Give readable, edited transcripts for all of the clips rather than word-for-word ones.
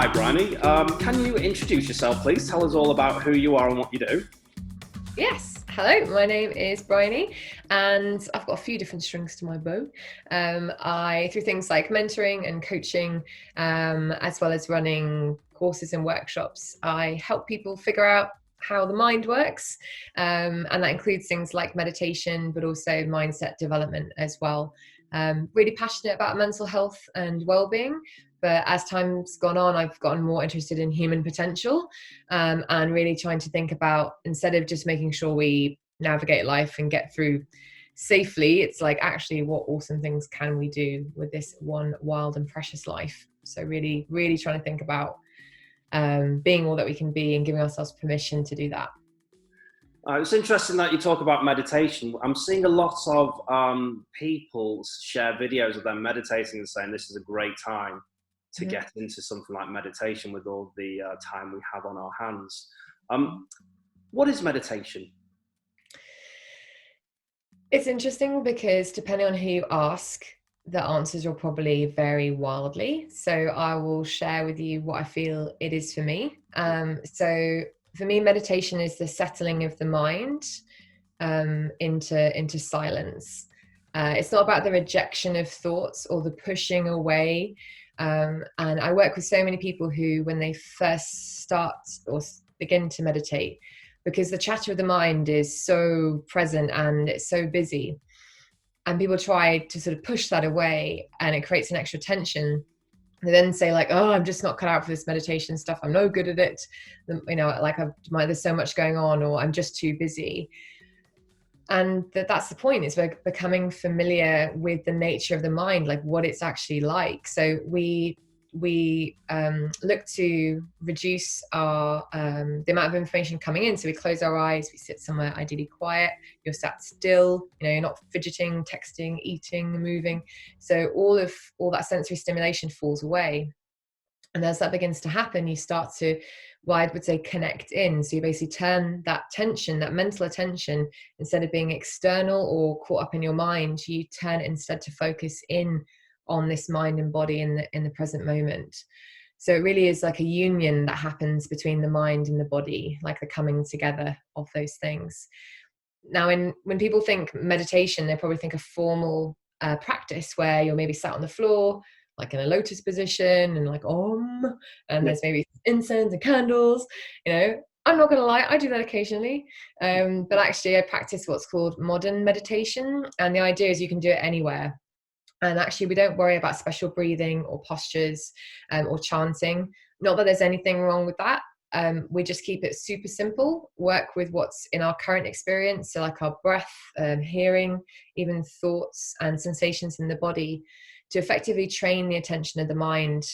Hi, Briony. Can you introduce yourself, please? Tell us all about who you are and what you do. Yes, hello, my name is Briony and I've got a few different strings to my bow. Through things like mentoring and coaching, as well as running courses and workshops, I help people figure out how the mind works. And that includes things like meditation, but also mindset development as well. Really passionate about mental health and well-being. But as time's gone on, I've gotten more interested in human potential, and really trying to think about, instead of just making sure we navigate life and get through safely, it's like, actually, what awesome things can we do with this one wild and precious life? So really, really trying to think about being all that we can be and giving ourselves permission to do that. It's interesting that you talk about meditation. I'm seeing a lot of people share videos of them meditating and saying this is a great time to Mhm. get into something like meditation with all the time we have on our hands. What is meditation? It's interesting because depending on who you ask, the answers will probably vary wildly. So I will share with you what I feel it is for me. So for me, meditation is the settling of the mind into silence. It's not about the rejection of thoughts or the pushing away. And I work with so many people who, when they first start or begin to meditate, because the chatter of the mind is so present and it's so busy, and people try to sort of push that away, and it creates an extra tension. They then say, like, oh, I'm just not cut out for this meditation stuff, I'm no good at it, like there's so much going on, or I'm just too busy. And that's the point, is we're becoming familiar with the nature of the mind, like what it's actually like. So we look to reduce our the amount of information coming in. So we close our eyes, we sit somewhere ideally quiet, you're sat still, you're not fidgeting, texting, eating, moving. So all that sensory stimulation falls away. And as that begins to happen, you start to, well, I would say, connect in. So you basically turn that tension, that mental attention, instead of being external or caught up in your mind, you turn it instead to focus in on this mind and body in the present moment. So it really is like a union that happens between the mind and the body, like the coming together of those things. Now, when people think meditation, they probably think a formal practice where you're maybe sat on the floor, like in a lotus position, and like and Yeah. there's maybe incense and candles. I'm not going to lie, I do that occasionally, but actually I practice what's called modern meditation, and the idea is you can do it anywhere. And actually, we don't worry about special breathing or postures or chanting. Not that there's anything wrong with that. We just keep it super simple, work with what's in our current experience. So like our breath, hearing, even thoughts and sensations in the body, to effectively train the attention of the mind,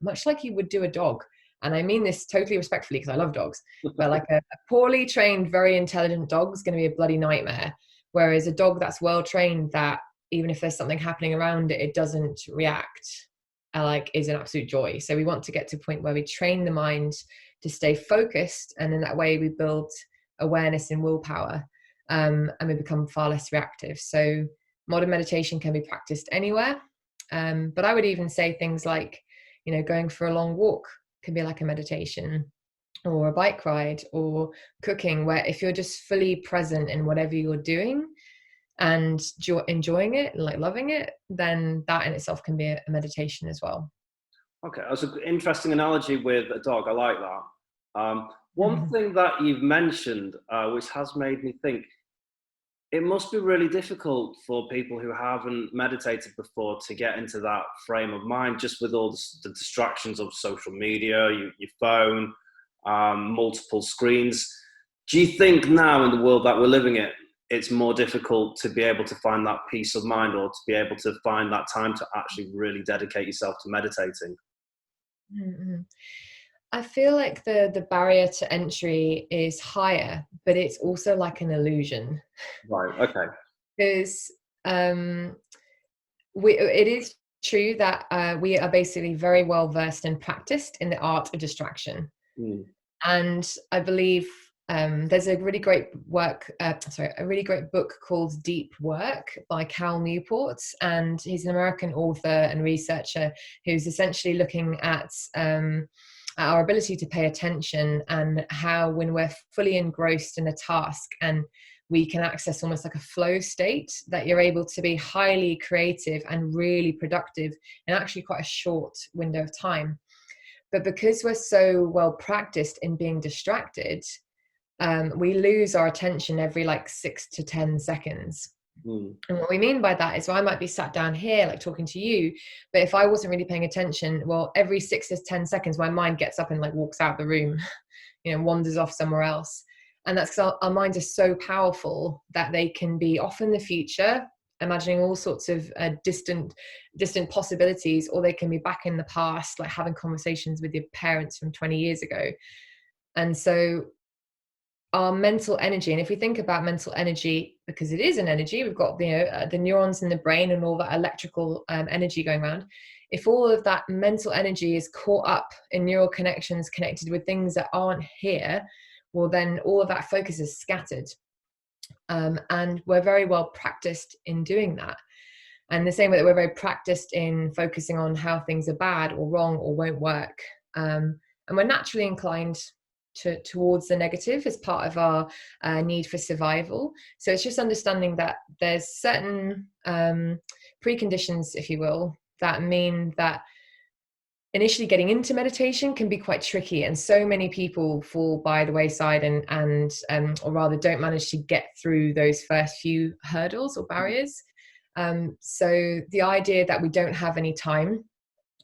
much like you would do a dog. And I mean this totally respectfully, because I love dogs, but like a poorly trained, very intelligent dog is going to be a bloody nightmare. Whereas a dog that's well trained, that even if there's something happening around it, it doesn't react, like, is an absolute joy. So we want to get to a point where we train the mind to stay focused, and in that way we build awareness and willpower, and we become far less reactive. So modern meditation can be practiced anywhere, but I would even say things like, going for a long walk can be like a meditation, or a bike ride, or cooking, where if you're just fully present in whatever you're doing and enjoying it, like loving it, then that in itself can be a meditation as well. Okay, that's an interesting analogy with a dog. I like that. One thing that you've mentioned, which has made me think, it must be really difficult for people who haven't meditated before to get into that frame of mind, just with all the distractions of social media, your phone, multiple screens. Do you think now, in the world that we're living in, it's more difficult to be able to find that peace of mind, or to be able to find that time to actually really dedicate yourself to meditating? Mm-hmm. I feel like the barrier to entry is higher, but it's also like an illusion, Right. Okay. because um, it is true that we are basically very well versed and practiced in the art of distraction. Mm. And I believe There's a really great a really great book called Deep Work by Cal Newport, and he's an American author and researcher who's essentially looking at our ability to pay attention, and how when we're fully engrossed in a task and we can access almost like a flow state, that you're able to be highly creative and really productive in actually quite a short window of time. But because we're so well practiced in being distracted, we lose our attention every like 6 to 10 seconds. And what we mean by that is, well, I might be sat down here like talking to you, but if I wasn't really paying attention, well, every 6 to 10 seconds my mind gets up and like walks out the room, wanders off somewhere else. And that's because our minds are so powerful that they can be off in the future, imagining all sorts of distant possibilities, or they can be back in the past, like having conversations with your parents from 20 years ago. And so our mental energy, and if we think about mental energy, because it is an energy, we've got the neurons in the brain and all that electrical energy going around. If all of that mental energy is caught up in neural connections connected with things that aren't here, well, then all of that focus is scattered. And we're very well practiced in doing that. And the same way that we're very practiced in focusing on how things are bad or wrong or won't work. And we're naturally inclined towards the negative as part of our need for survival. So it's just understanding that there's certain preconditions, if you will, that mean that initially getting into meditation can be quite tricky, and so many people fall by the wayside and or rather don't manage to get through those first few hurdles or barriers. So the idea that we don't have any time,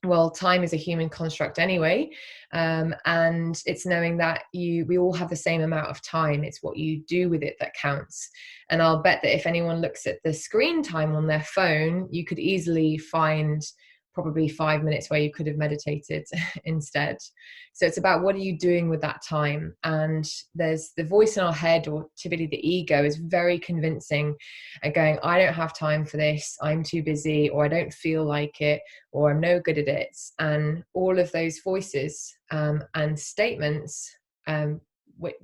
well, time is a human construct anyway, and it's knowing that we all have the same amount of time. It's what you do with it that counts. And I'll bet that if anyone looks at the screen time on their phone, you could easily find probably 5 minutes where you could have meditated instead. So it's about, what are you doing with that time? And there's the voice in our head, or typically the ego, is very convincing and going, I don't have time for this, I'm too busy, or I don't feel like it, or I'm no good at it. And all of those voices and statements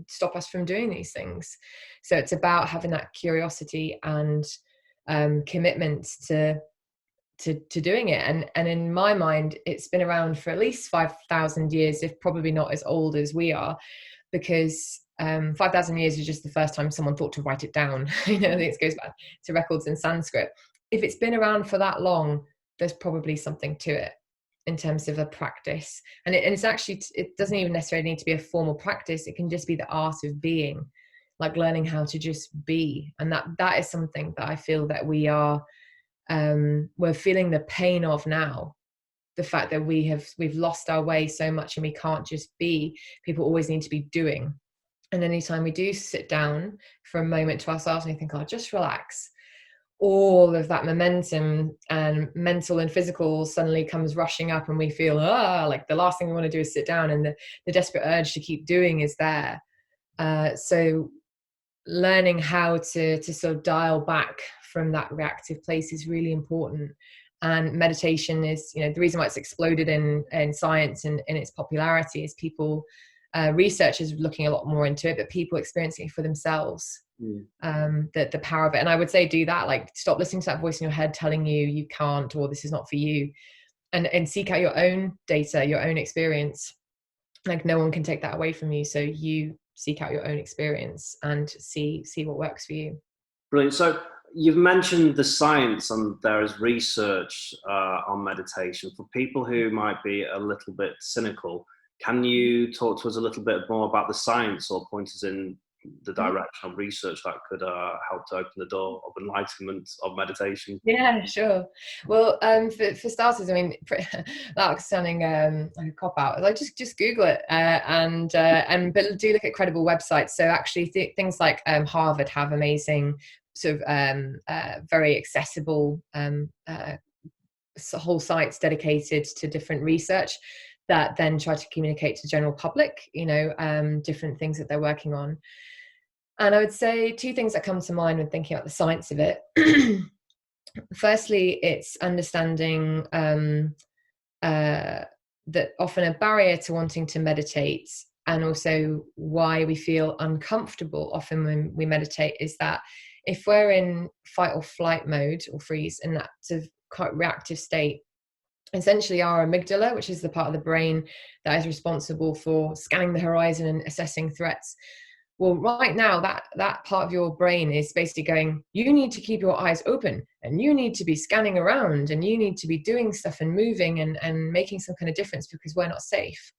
stop us from doing these things. So it's about having that curiosity and commitment to doing it. And in my mind, it's been around for at least 5,000 years, if probably not as old as we are, because 5,000 years is just the first time someone thought to write it down. I think it goes back to records in Sanskrit. If it's been around for that long, there's probably something to it in terms of a practice. And it's actually, it doesn't even necessarily need to be a formal practice. It can just be the art of being, like learning how to just be. And that is something that I feel that we're feeling the pain of now. The fact that we've lost our way so much and we can't just be. People always need to be doing. And anytime we do sit down for a moment to ourselves and we think, just relax, all of that momentum and mental and physical suddenly comes rushing up, and we feel like the last thing we want to do is sit down, and the desperate urge to keep doing is there. So learning how to sort of dial back from that reactive place is really important. And meditation is, the reason why it's exploded in science and in its popularity is people, researchers looking a lot more into it, but people experiencing it for themselves. The power of it. And I would say, do that, like stop listening to that voice in your head telling you can't, or this is not for you, and seek out your own data, your own experience. Like no one can take that away from you. So you seek out your own experience and see what works for you. Brilliant. So you've mentioned the science, and there is research on meditation. For people who might be a little bit cynical, can you talk to us a little bit more about the science, or point us in the direction of research that could help to open the door of enlightenment of meditation? Yeah, sure. Well, for starters, I mean, that's sounding like a cop out. Like just Google it, but do look at credible websites. So actually, things like Harvard have amazing sort of very accessible whole sites dedicated to different research that then try to communicate to the general public, different things that they're working on. And I would say two things that come to mind when thinking about the science of it. Firstly, it's understanding that often a barrier to wanting to meditate and also why we feel uncomfortable often when we meditate is that if we're in fight or flight mode or freeze, in that sort of quite reactive state, essentially our amygdala, which is the part of the brain that is responsible for scanning the horizon and assessing threats, well, right now that part of your brain is basically going, you need to keep your eyes open, and you need to be scanning around, and you need to be doing stuff and moving and making some kind of difference because we're not safe.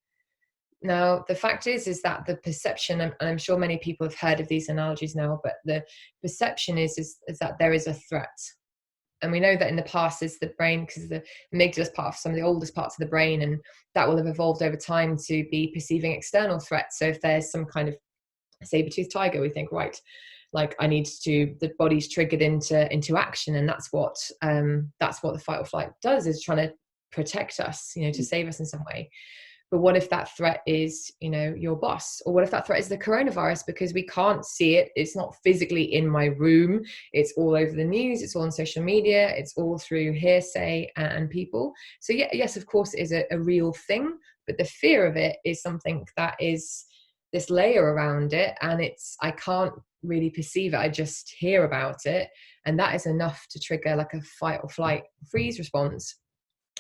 Now, the fact is that the perception, and I'm sure many people have heard of these analogies now, but the perception is that there is a threat. And we know that in the past is the brain, because the amygdala is part of some of the oldest parts of the brain, and that will have evolved over time to be perceiving external threats. So if there's some kind of saber-toothed tiger, we think, right, like the body's triggered into action, and that's what the fight or flight does, is trying to protect us, to save us in some way. But what if that threat is, your boss? Or what if that threat is the coronavirus, because we can't see it? It's not physically in my room. It's all over the news. It's all on social media. It's all through hearsay and people. So yeah, yes, of course, it is a real thing. But the fear of it is something that is this layer around it. And I can't really perceive it. I just hear about it. And that is enough to trigger like a fight or flight freeze response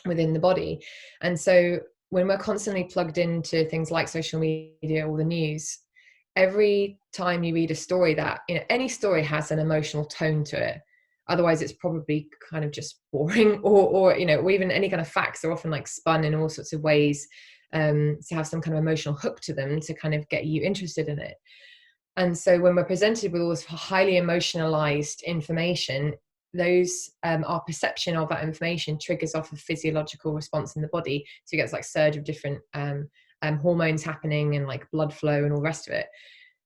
within the body. And so when we're constantly plugged into things like social media or the news, every time you read a story that, any story has an emotional tone to it. Otherwise, it's probably kind of just boring, or even any kind of facts are often like spun in all sorts of ways to have some kind of emotional hook to them to kind of get you interested in it. And so when we're presented with all this highly emotionalized information, our perception of that information triggers off a physiological response in the body. So you get this like surge of different hormones happening and like blood flow and all the rest of it.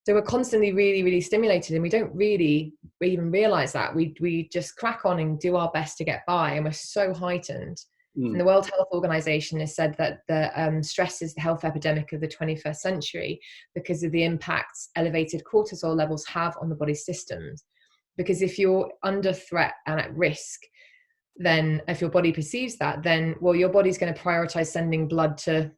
So we're constantly really, really stimulated, and we don't really even realize that. We just crack on and do our best to get by, and we're so heightened. And the World Health Organization has said that the stress is the health epidemic of the 21st century because of the impacts elevated cortisol levels have on the body's systems. Because if you're under threat and at risk, then if your body perceives that, then, well, your body's going to prioritize sending blood to,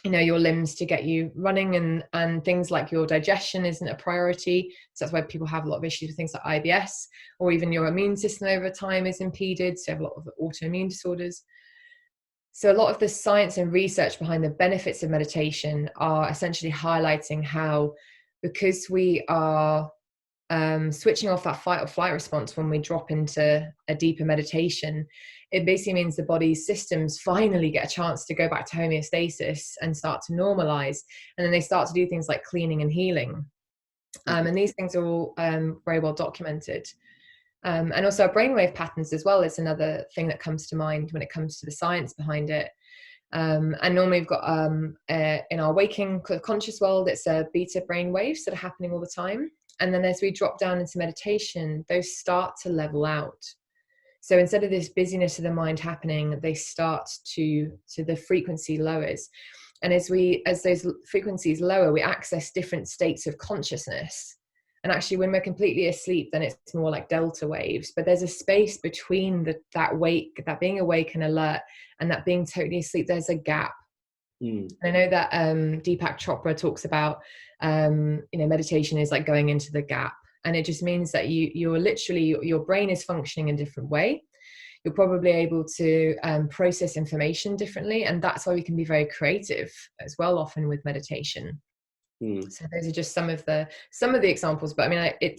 your limbs to get you running, and things like your digestion isn't a priority. So that's why people have a lot of issues with things like IBS, or even your immune system over time is impeded. So you have a lot of autoimmune disorders. So a lot of the science and research behind the benefits of meditation are essentially highlighting how, because we are switching off that fight or flight response when we drop into a deeper meditation, it basically means the body's systems finally get a chance to go back to homeostasis and start to normalize. And then they start to do things like cleaning and healing. And these things are all very well documented. And also our brainwave patterns as well is another thing that comes to mind when it comes to the science behind it. And normally we've got in our waking conscious world, it's beta brain waves that are happening all the time. And then as we drop down into meditation, those start to level out. So instead of this busyness of the mind happening, they start to the frequency lowers. And as those frequencies lower, we access different states of consciousness. And actually, when we're completely asleep, then it's more like delta waves. But there's a space between that being awake and alert, and that being totally asleep. There's a gap. And I know that Deepak Chopra talks about, meditation is like going into the gap. And it just means that you're literally, your brain is functioning in a different way. You're probably able to process information differently. And that's why we can be very creative as well, often with meditation. So those are just some of the examples. But I mean,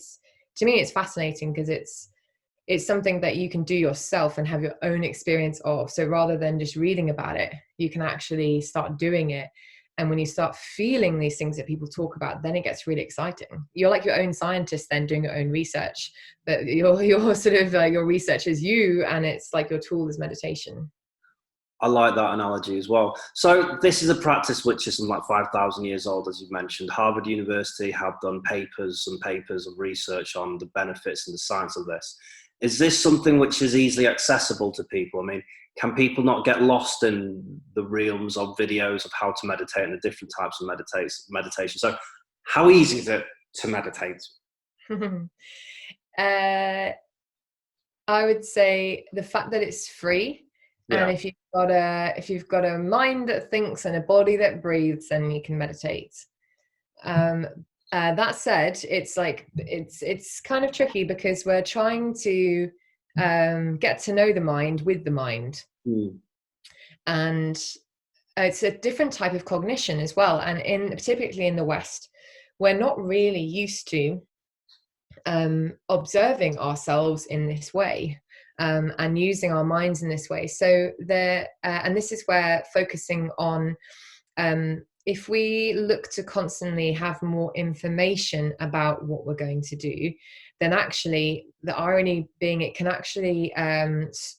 to me, it's fascinating because it's something that you can do yourself and have your own experience of. So rather than just reading about it, you can actually start doing it. And when you start feeling these things that people talk about, then it gets really exciting. You're like your own scientist then doing your own research, but your sort of your research is you, and it's like your tool is meditation. I like that analogy as well. So this is a practice which is like 5,000 years old, as you've mentioned. Harvard University have done papers and papers of research on the benefits and the science of this. Is this something which is easily accessible to people? I mean, can people not get lost in the realms of videos of how to meditate and the different types of meditation? So how easy is it to meditate? I would say the fact that it's free. Yeah. And if you've got a mind that thinks and a body that breathes, then you can meditate. That said, it's like it's kind of tricky because we're trying to get to know the mind with the mind, and it's a different type of cognition as well. And particularly in the West, we're not really used to observing ourselves in this way, and using our minds in this way. So and this is where focusing on, if we look to constantly have more information about what we're going to do, then actually the irony being it can actually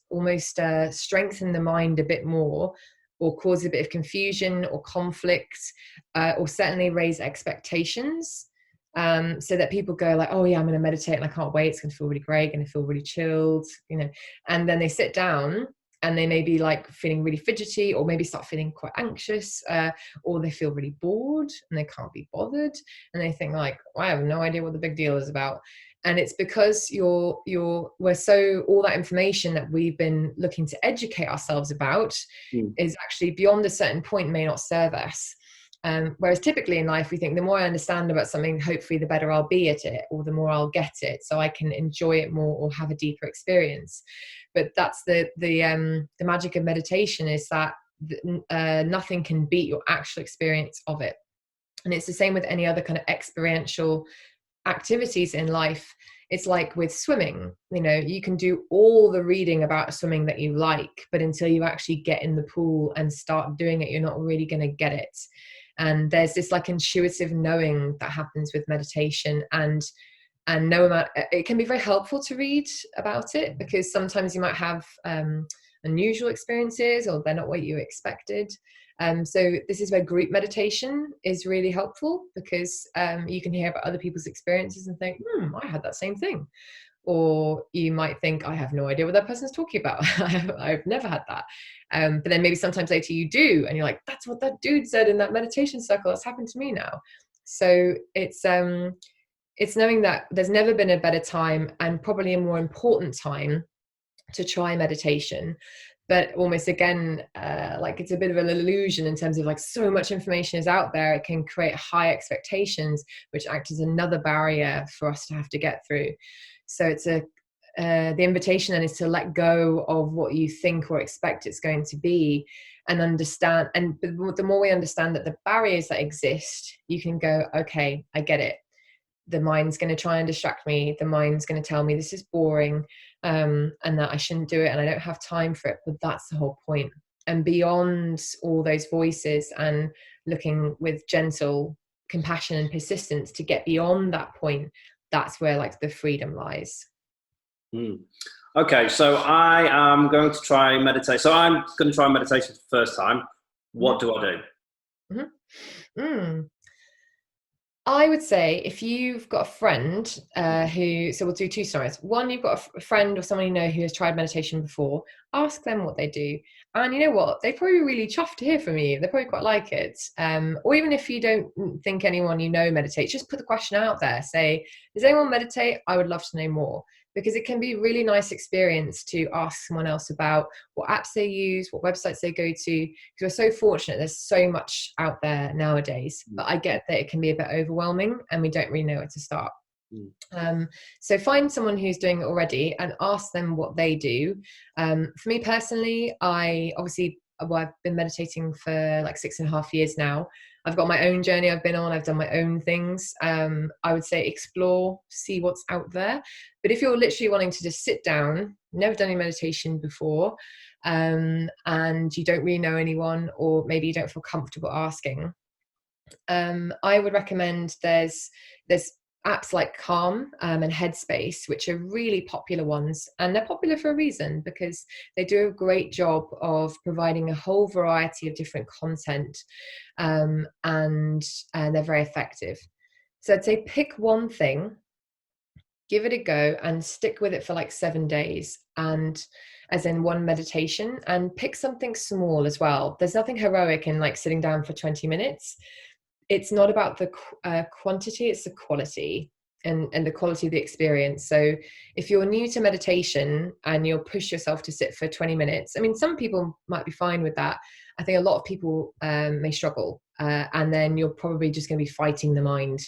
almost strengthen the mind a bit more, or cause a bit of confusion or conflict, or certainly raise expectations. So that people go like, oh yeah, I'm going to meditate and I can't wait. It's going to feel really great. Going to feel really chilled, and then they sit down and they may be like feeling really fidgety, or maybe start feeling quite anxious, or they feel really bored and they can't be bothered. And they think like, well, I have no idea what the big deal is about. And it's because we're so, all that information that we've been looking to educate ourselves about is actually beyond a certain point may not serve us. Whereas typically in life, we think the more I understand about something, hopefully the better I'll be at it, or the more I'll get it, so I can enjoy it more or have a deeper experience. But that's the magic of meditation, is that nothing can beat your actual experience of it. And it's the same with any other kind of experiential activities in life. It's like with swimming, you can do all the reading about swimming that you like, but until you actually get in the pool and start doing it, you're not really going to get it. And there's this like intuitive knowing that happens with meditation, and no amount, it can be very helpful to read about it, because sometimes you might have unusual experiences, or they're not what you expected. So this is where group meditation is really helpful, because you can hear about other people's experiences and think, I had that same thing. Or you might think, I have no idea what that person's talking about. I've never had that. But then maybe sometimes later you do, and you're like, that's what that dude said in that meditation circle. That's happened to me now. So it's knowing that there's never been a better time, and probably a more important time, to try meditation. But almost again, like it's a bit of an illusion in terms of like so much information is out there, it can create high expectations, which act as another barrier for us to have to get through. So it's the invitation then is to let go of what you think or expect it's going to be, and understand. And the more we understand that the barriers that exist, you can go, okay, I get it. The mind's going to try and distract me. The mind's going to tell me this is boring, and that I shouldn't do it, and I don't have time for it. But that's the whole point. And beyond all those voices, and looking with gentle compassion and persistence to get beyond that point, that's where like the freedom lies. Okay, so I am going to try meditate. So I'm going to try meditation for the first time. What do I do? I would say if you've got a friend so we'll do two scenarios. One, you've got a friend or someone you know who has tried meditation before, ask them what they do. And you know what? They'd probably be really chuffed to hear from you. They probably quite like it. Or even if you don't think anyone you know meditates, just put the question out there. Say, does anyone meditate? I would love to know more. Because it can be a really nice experience to ask someone else about what apps they use, what websites they go to. Because we're so fortunate, there's so much out there nowadays. But I get that it can be a bit overwhelming and we don't really know where to start. So find someone who's doing it already and ask them what they do. For me personally, I've been meditating for like 6.5 years now. I've got my own journey I've been on. I've done my own things. I would say explore, see what's out there. But if you're literally wanting to just sit down, never done any meditation before, and you don't really know anyone, or maybe you don't feel comfortable asking, I would recommend there's apps like Calm and Headspace, which are really popular ones, and they're popular for a reason, because they do a great job of providing a whole variety of different content, and they're very effective. So I'd say pick one thing, give it a go, and stick with it for like 7 days, and as in one meditation, and pick something small as well. There's nothing heroic in like sitting down for 20 minutes. It's not about the quantity, it's the quality, and the quality of the experience. So if you're new to meditation and you'll push yourself to sit for 20 minutes, I mean, some people might be fine with that. I think a lot of people may struggle. and then you're probably just going to be fighting the mind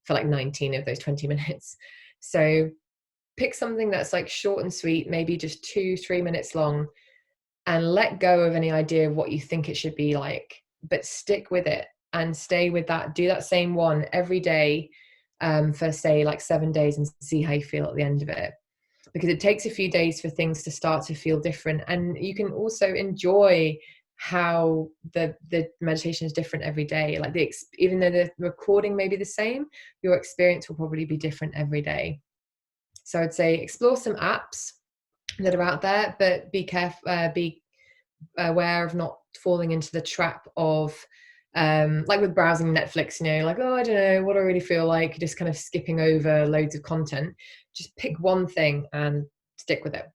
for like 19 of those 20 minutes. So pick something that's like short and sweet, maybe just 2-3 minutes long, and let go of any idea of what you think it should be like, but stick with it and stay with that. Do that same one every day for say like 7 days, and see how you feel at the end of it, because it takes a few days for things to start to feel different. And you can also enjoy how the meditation is different every day. Like even though the recording may be the same, your experience will probably be different every day. So I'd say explore some apps that are out there, but be careful, be aware of not falling into the trap of like with browsing Netflix, like, oh, I don't know what I really feel like, just kind of skipping over loads of content. Just pick one thing and stick with it.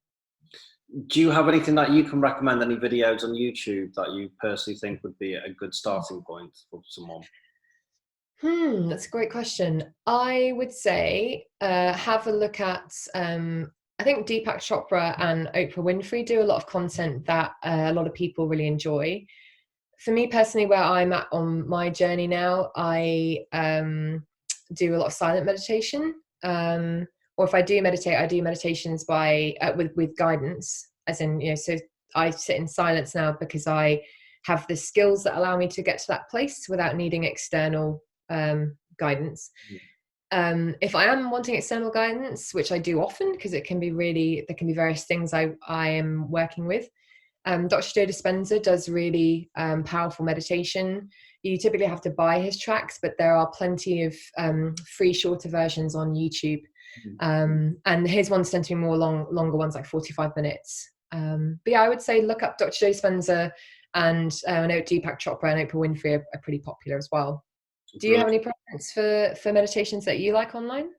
Do you have anything that you can recommend, any videos on YouTube that you personally think would be a good starting point for someone? That's a great question. I would say have a look at I think Deepak Chopra and Oprah Winfrey do a lot of content that a lot of people really enjoy. For me personally, where I'm at on my journey now, I do a lot of silent meditation. Or if I do meditate, I do meditations by with guidance, as in, so I sit in silence now because I have the skills that allow me to get to that place without needing external guidance. If I am wanting external guidance, which I do often, because there can be various things I am working with. Dr. Joe Dispenza does really powerful meditation. You typically have to buy his tracks, but there are plenty of free shorter versions on YouTube. And his ones tend to be more longer ones, like 45 minutes. But yeah, I would say look up Dr. Joe Dispenza, and I know Deepak Chopra and Oprah Winfrey are pretty popular as well. Do you have any preference for meditations that you like online?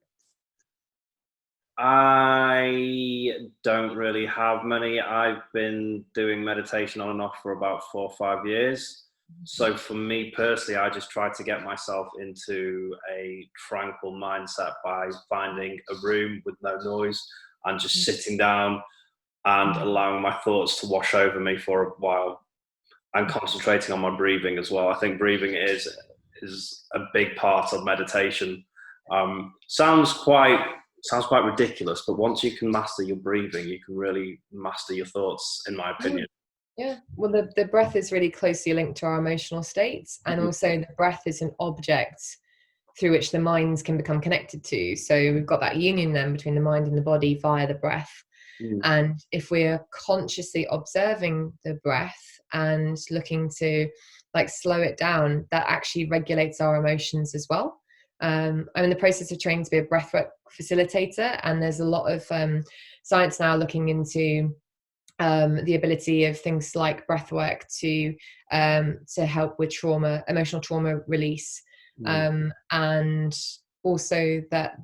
I don't really have many. I've been doing meditation on and off for about 4 or 5 years. So for me personally, I just try to get myself into a tranquil mindset by finding a room with no noise and just sitting down and allowing my thoughts to wash over me for a while, and concentrating on my breathing as well. I think breathing is a big part of meditation. Sounds quite ridiculous, but once you can master your breathing, you can really master your thoughts, in my opinion. Yeah, well, the breath is really closely linked to our emotional states, and also the breath is an object through which the minds can become connected to. So we've got that union then between the mind and the body via the breath. And if we're consciously observing the breath and looking to like slow it down, that actually regulates our emotions as well. I'm in the process of training to be a breathwork facilitator, and there's a lot of science now looking into the ability of things like breathwork to help with emotional trauma release, and also that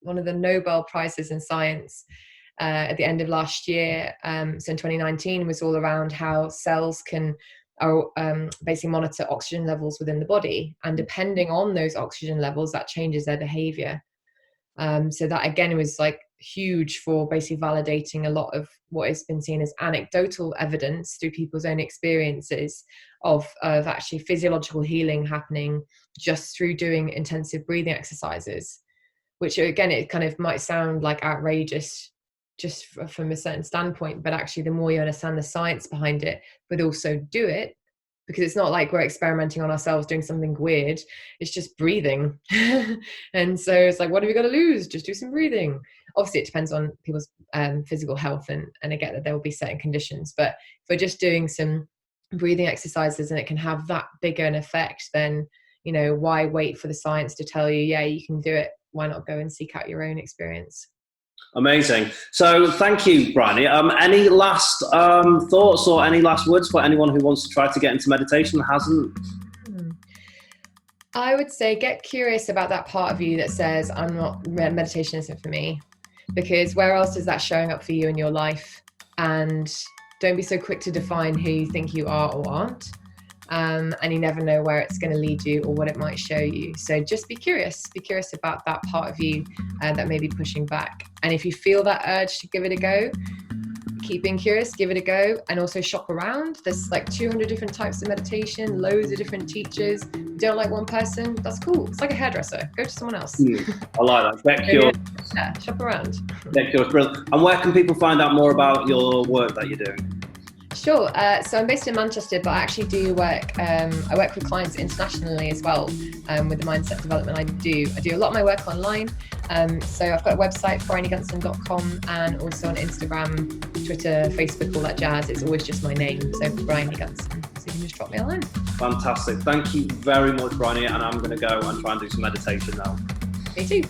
one of the Nobel Prizes in science at the end of last year, so in 2019, was all around how cells can basically monitor oxygen levels within the body, and depending on those oxygen levels, that changes their behavior. So that again was like huge for basically validating a lot of what has been seen as anecdotal evidence through people's own experiences of actually physiological healing happening just through doing intensive breathing exercises, which again, it kind of might sound like outrageous just from a certain standpoint, but actually the more you understand the science behind it, but also do it, because it's not like we're experimenting on ourselves doing something weird, it's just breathing. And so it's like, what have we got to lose? Just do some breathing. Obviously it depends on people's physical health, and I get that there will be certain conditions, but if we're just doing some breathing exercises and it can have that bigger an effect, then why wait for the science to tell you, yeah, you can do it? Why not go and seek out your own experience? Amazing. So thank you, Briony. Any last thoughts or any last words for anyone who wants to try to get into meditation and hasn't? I would say get curious about that part of you that says, meditation isn't for me, because where else is that showing up for you in your life? And don't be so quick to define who you think you are or aren't. And you never know where it's going to lead you or what it might show you. So just be curious about that part of you that may be pushing back. And if you feel that urge to give it a go, keep being curious, give it a go, and also shop around. There's like 200 different types of meditation, loads of different teachers. If you don't like one person, that's cool. It's like a hairdresser. Go to someone else. I like that. Yeah, shop around. Brilliant. And where can people find out more about your work that you're doing? Sure. So I'm based in Manchester, but I actually do work. I work with clients internationally as well with the mindset development I do. I do a lot of my work online. So I've got a website, BrionyGunson.com, and also on Instagram, Twitter, Facebook, all that jazz. It's always just my name, so Briony Gunson. So you can just drop me a line. Fantastic. Thank you very much, Briony. And I'm going to go and try and do some meditation now. Me too.